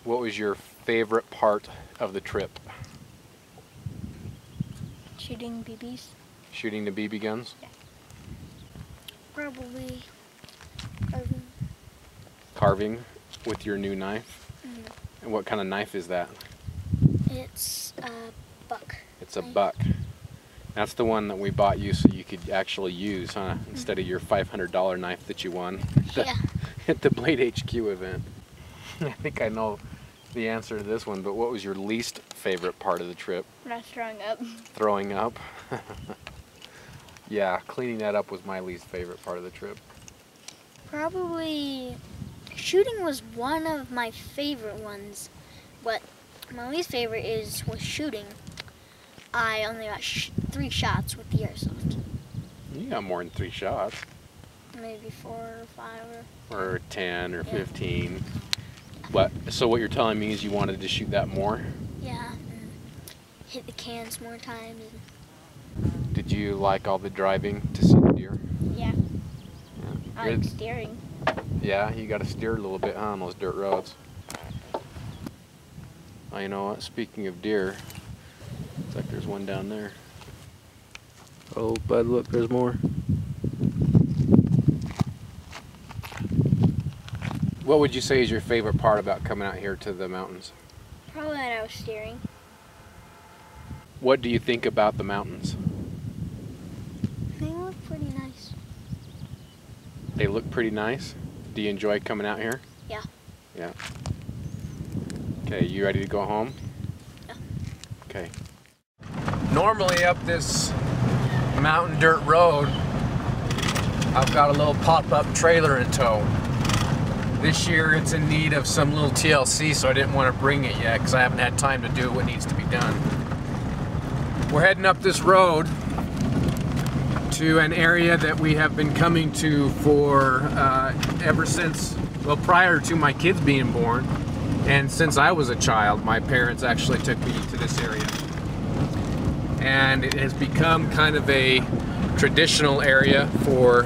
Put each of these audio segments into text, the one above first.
What was your favorite part of the trip? Shooting BBs. Shooting the BB guns? Yeah. Probably Carving with your new knife? Mm-hmm. And what kind of knife is that? It's a buck. It's a buck. That's the one that we bought you so you could actually use, huh? Instead of your $500 knife that you won at the Blade HQ event. I think I know the answer to this one, but what was your least favorite part of the trip? Not throwing up. Throwing up? Yeah, cleaning that up was my least favorite part of the trip. Probably shooting was one of my favorite ones, but my least favorite was shooting. I only got 3 shots with the airsoft. You got more than 3 shots. Maybe 4 or 5 or 10 or 15. But so what you're telling me is you wanted to shoot that more? Yeah, and hit the cans more times. Did you like all the driving to see the deer? Yeah. I like Good. steering. Yeah, you got to steer a little bit, huh, on those dirt roads. Oh, you know what? Speaking of deer, looks like there's one down there. Oh, bud, look, there's more. What would you say is your favorite part about coming out here to the mountains? Probably that I was steering. What do you think about the mountains? They look pretty nice. They look pretty nice. Do you enjoy coming out here? Yeah. Yeah. Okay, you ready to go home? Yeah. Okay. Normally up this mountain dirt road, I've got a little pop-up trailer in tow. This year it's in need of some little TLC, so I didn't want to bring it yet because I haven't had time to do what needs to be done. We're heading up this road to an area that we have been coming to for ever since, well, prior to my kids being born. And since I was a child, my parents actually took me to this area. And it has become kind of a traditional area for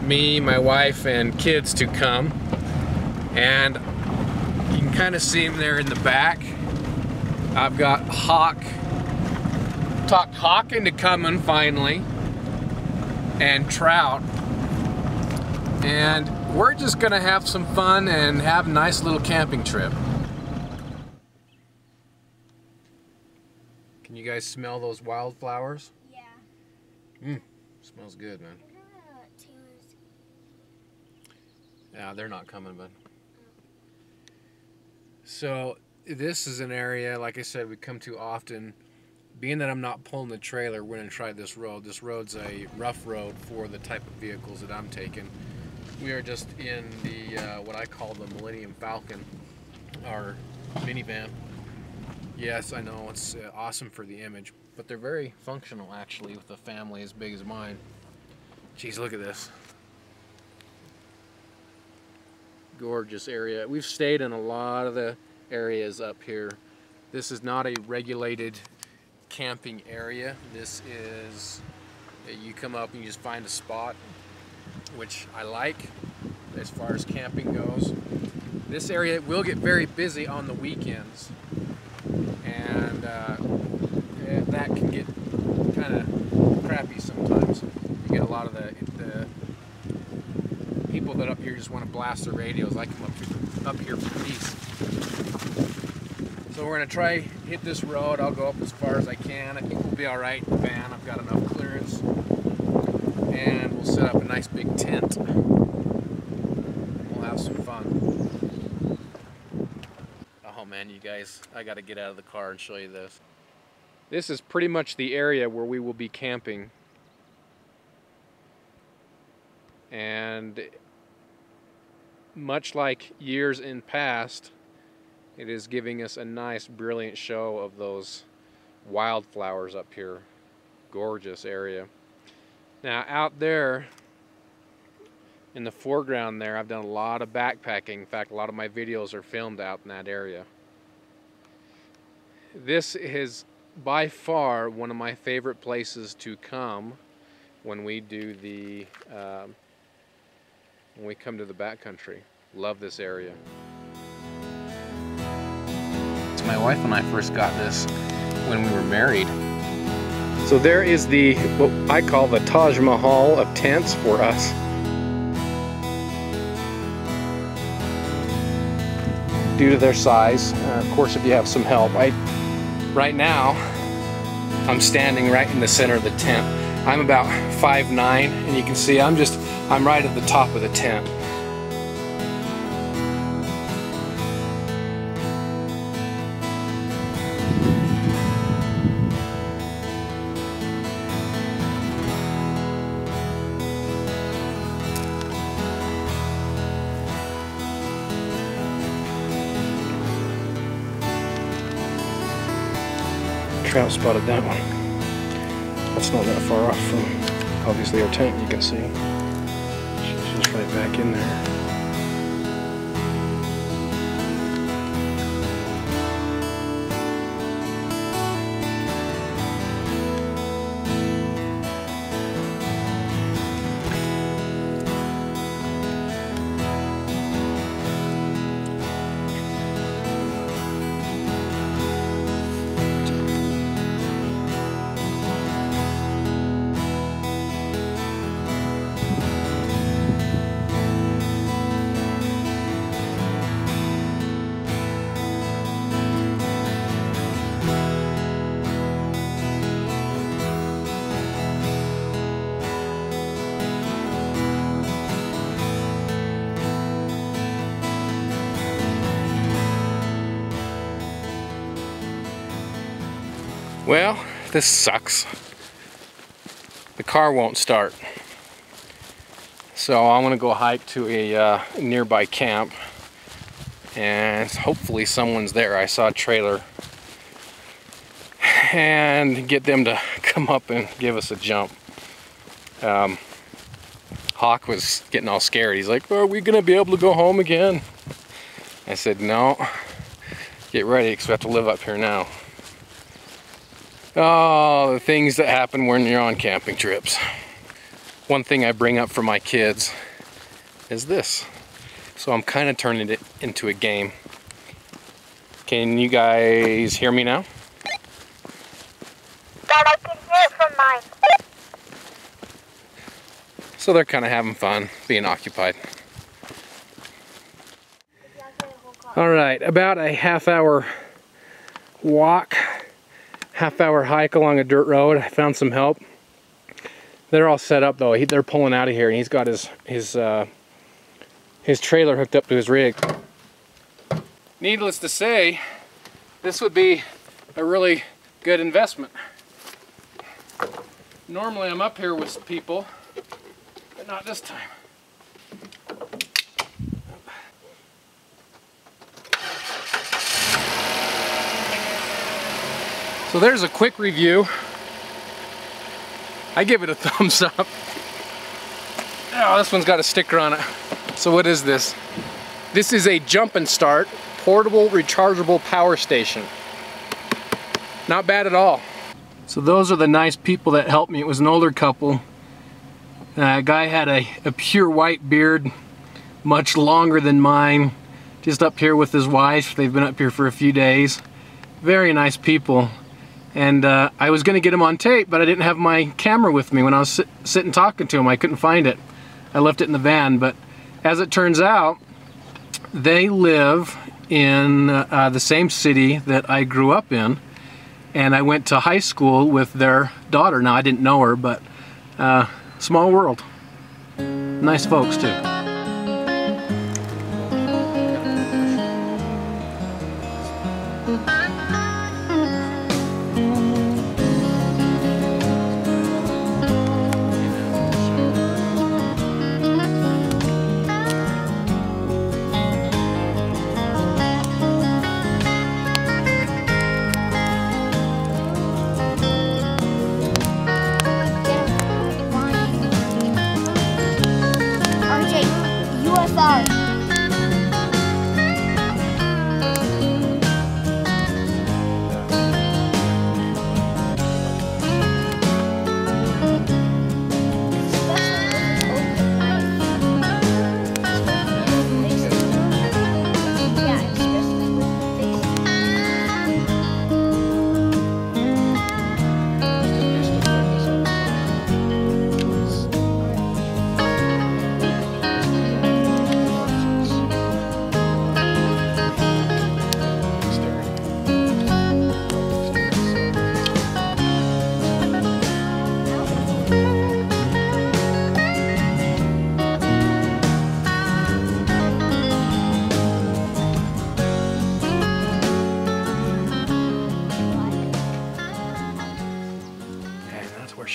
me, my wife, and kids to come. And you can kind of see them there in the back. I've got talked Hawk into coming finally, and trout. And we're just gonna have some fun and have a nice little camping trip. Can you guys smell those wildflowers? Yeah. Smells good, man. Yeah, they're not coming, bud. So this is an area, like I said, we come to often. Being that I'm not pulling the trailer, we're gonna try this road. This road's a rough road for the type of vehicles that I'm taking. We are just in the what I call the Millennium Falcon, our minivan. Yes, I know it's awesome for the image, but they're very functional actually with a family as big as mine. Jeez, look at this. Gorgeous area. We've stayed in a lot of the areas up here. This is not a regulated camping area. This is, you come up and you just find a spot, which I like as far as camping goes. This area will get very busy on the weekends, and that can get kind of crappy sometimes. You get a lot of the people that up here just want to blast their radios. I come up here for peace. So we're gonna try hit this road. I'll go up as far as I can. I think we'll be all right in the van. I've got enough clearance, and we'll set up a nice big tent. We'll have some fun. Oh man, you guys, I gotta get out of the car and show you this. This is pretty much the area where we will be camping. And much like years in past, it is giving us a nice, brilliant show of those wildflowers up here. Gorgeous area. Now out there in the foreground there, I've done a lot of backpacking. In fact, a lot of my videos are filmed out in that area. This is by far one of my favorite places to come when we do the when we come to the backcountry. Love this area. My wife and I first got this when we were married. So there is the, what I call the Taj Mahal of tents for us. Due to their size, of course if you have some help. Right now, I'm standing right in the center of the tent. I'm about 5'9", and you can see I'm right at the top of the tent. Trout spotted that one. That's not that far off from obviously our tent, you can see. She's just right back in there. Well, this sucks. The car won't start. So I'm gonna go hike to a nearby camp and hopefully someone's there. I saw a trailer, and get them to come up and give us a jump. Hawk was getting all scared. He's like, are we gonna be able to go home again? I said, no, get ready because we have to live up here now. Oh, the things that happen when you're on camping trips. One thing I bring up for my kids is this. So I'm kind of turning it into a game. Can you guys hear me now? Dad, I can hear it from mine. So they're kind of having fun, being occupied. All right, about a half-hour walk, half-hour hike along a dirt road. I found some help. They're all set up though. They're pulling out of here, and he's got his trailer hooked up to his rig. Needless to say, this would be a really good investment. Normally I'm up here with people, but not this time. So there's a quick review. I give it a thumbs up. Oh, this one's got a sticker on it. So what is this? This is a Jump and Start portable rechargeable power station. Not bad at all. So those are the nice people that helped me. It was an older couple. A guy had a pure white beard, much longer than mine, just up here with his wife. They've been up here for a few days. Very nice people. And I was going to get him on tape, but I didn't have my camera with me when I was sitting talking to him. I couldn't find it. I left it in the van, but as it turns out, they live in the same city that I grew up in, and I went to high school with their daughter. Now, I didn't know her, but small world. Nice folks, too.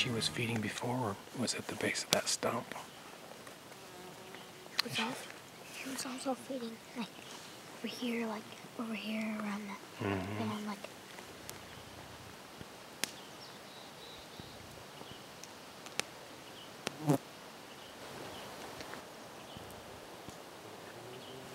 she was feeding before was at the base of that stump. She was also feeding like over here around that. And I'm like.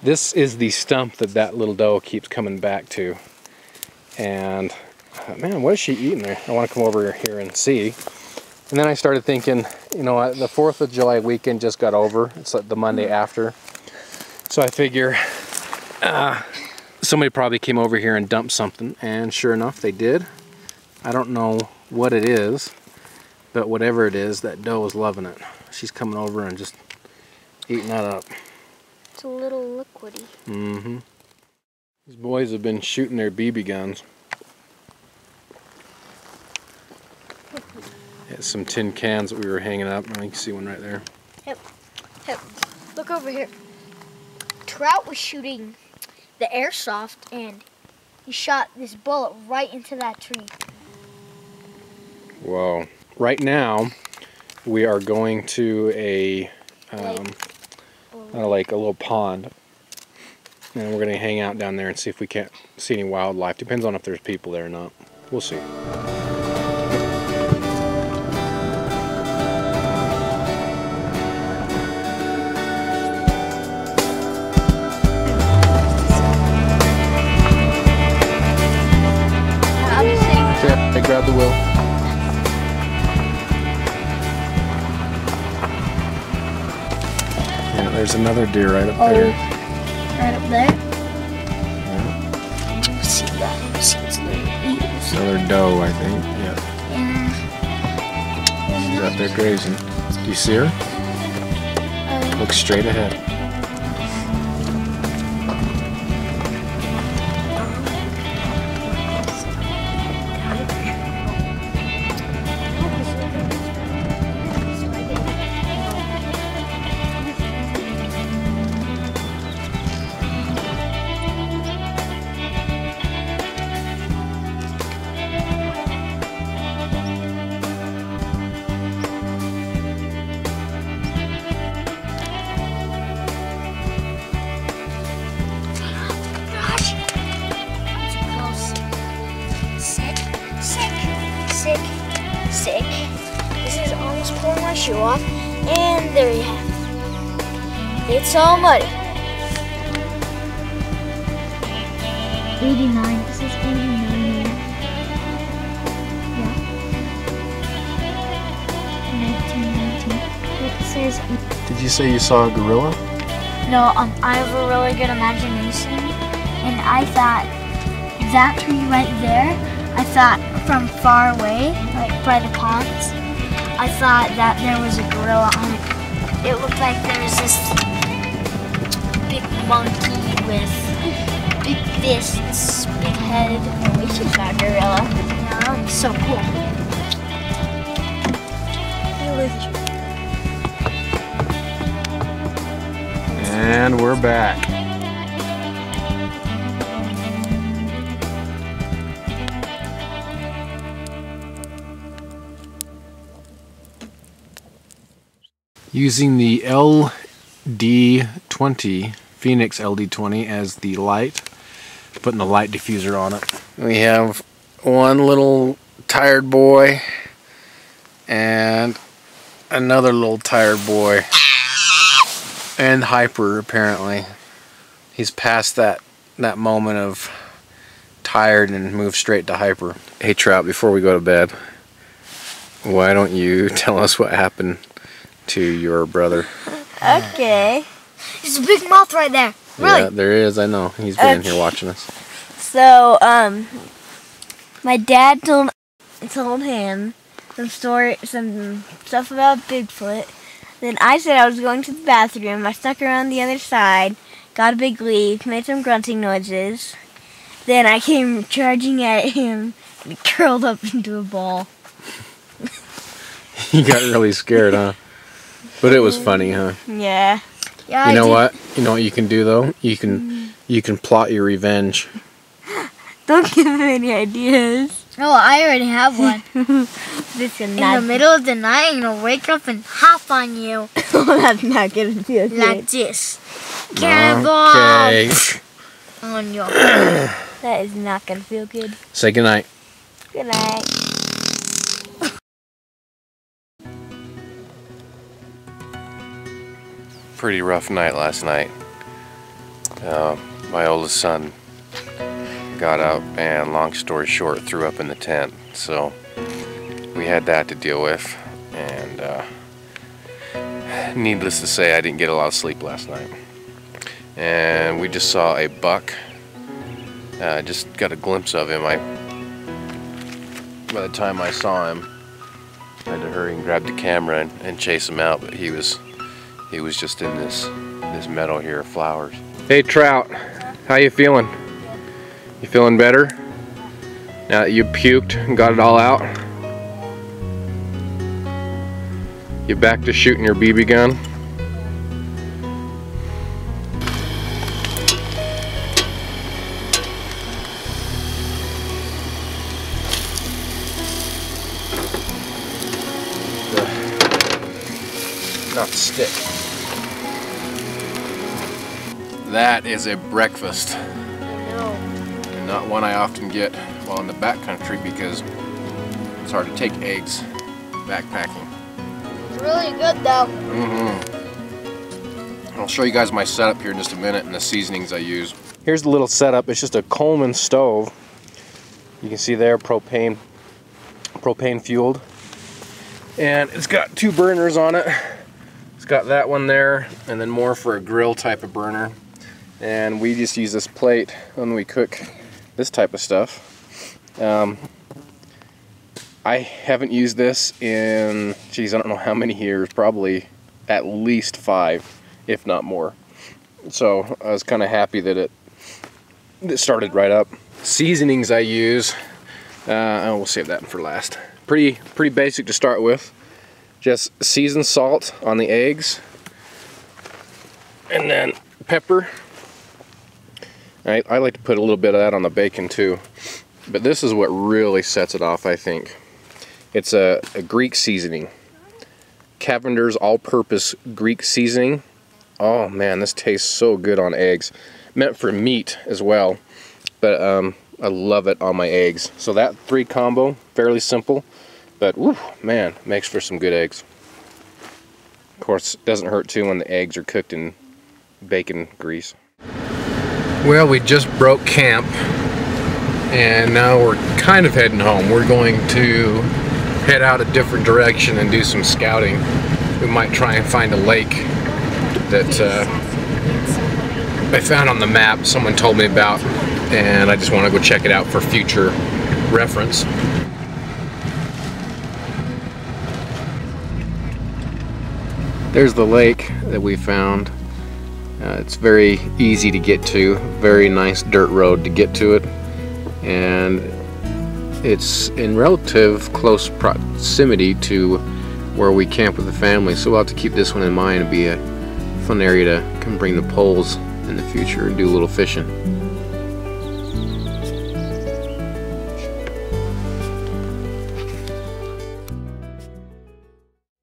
This is the stump that little doe keeps coming back to. And man, what is she eating there? I want to come over here and see. And then I started thinking, you know what, the 4th of July weekend just got over. It's like the Monday after. So I figure somebody probably came over here and dumped something. And sure enough, they did. I don't know what it is, but whatever it is, that doe is loving it. She's coming over and just eating that up. It's a little liquidy. Mm-hmm. These boys have been shooting their BB guns. It's some tin cans that we were hanging up. You can see one right there. Yep. Look over here. Trout was shooting the airsoft and he shot this bullet right into that tree. Whoa. Right now, we are going to a like a little pond. And we're going to hang out down there and see if we can't see any wildlife. Depends on if there's people there or not. We'll see. Okay, grab the wheel. Yeah, there's another deer right up there. Right up there? Yeah. See that? See its little ears. Another doe, I think. Yeah. Yeah. She's out there grazing. Do you see her? Look straight ahead. Sick. This is almost pulling my shoe off, and there you have it. It's all muddy. 89. This is 89. Yeah. 19. It says. Did you say you saw a gorilla? No, I have a really good imagination, and I thought that tree right there, I thought from far away, like by the ponds, I thought that there was a gorilla on it. It looked like there was this big monkey with big fists, big head. I wish you saw a gorilla. Yeah, that would be so cool. And we're back. Using the LD20, Phoenix LD20 as the light, putting the light diffuser on it. We have one little tired boy and another little tired boy. And hyper, apparently. He's past that moment of tired and moved straight to hyper. Hey Trout, before we go to bed, why don't you tell us what happened to your brother? Okay. There's a big mouth right there. Really? Yeah, there is, I know. He's been in here watching us. So, my dad told him some stuff about Bigfoot. Then I said I was going to the bathroom. I snuck around the other side, got a big leap, made some grunting noises. Then I came charging at him and he curled up into a ball. You got really scared, huh? But it was funny, huh? Yeah. Yeah. You know what? You know what you can do though? You can plot your revenge. Don't give him any ideas. Oh, I already have one. This is in not the middle of the night and I'll wake up and hop on you Oh, that's not gonna feel good. like this. Cannonball Okay. on you. That is not gonna feel good. Say goodnight. Good night. Pretty rough night last night. My oldest son got up and, long story short, threw up in the tent. So we had that to deal with, and needless to say, I didn't get a lot of sleep last night. And we just saw a buck. Just got a glimpse of him. By the time I saw him, I had to hurry and grab the camera and chase him out. But he was just in this meadow here of flowers. Hey Trout, how you feeling? You feeling better? Now that you puked and got it all out? You back to shooting your BB gun? Not the stick. That is a breakfast. And not one I often get while in the backcountry because it's hard to take eggs backpacking. It's really good though. I'll show you guys my setup here in just a minute and the seasonings I use. Here's the little setup. It's just a Coleman stove. You can see there, propane fueled. And it's got 2 burners on it. It's got that one there, and then more for a grill type of burner. And we just use this plate when we cook this type of stuff. I haven't used this in, geez, I don't know how many years, probably at least 5, if not more. So I was kind of happy that it started right up. Seasonings I use, we'll save that for last. Pretty basic to start with. Just seasoned salt on the eggs, and then pepper. I like to put a little bit of that on the bacon too, but this is what really sets it off, I think. It's a Greek seasoning, Cavender's all-purpose Greek seasoning. Oh man, this tastes so good on eggs. Meant for meat as well, but I love it on my eggs. So that 3 combo, fairly simple. But whew, man, makes for some good eggs. Of course, it doesn't hurt too when the eggs are cooked in bacon grease. Well, we just broke camp, and now we're kind of heading home. We're going to head out a different direction and do some scouting. We might try and find a lake that I found on the map, someone told me about, and I just want to go check it out for future reference. There's the lake that we found. It's very easy to get to, very nice dirt road to get to it, and it's in relative close proximity to where we camp with the family, so we'll have to keep this one in mind. It'd be a fun area to come bring the poles in the future and do a little fishing.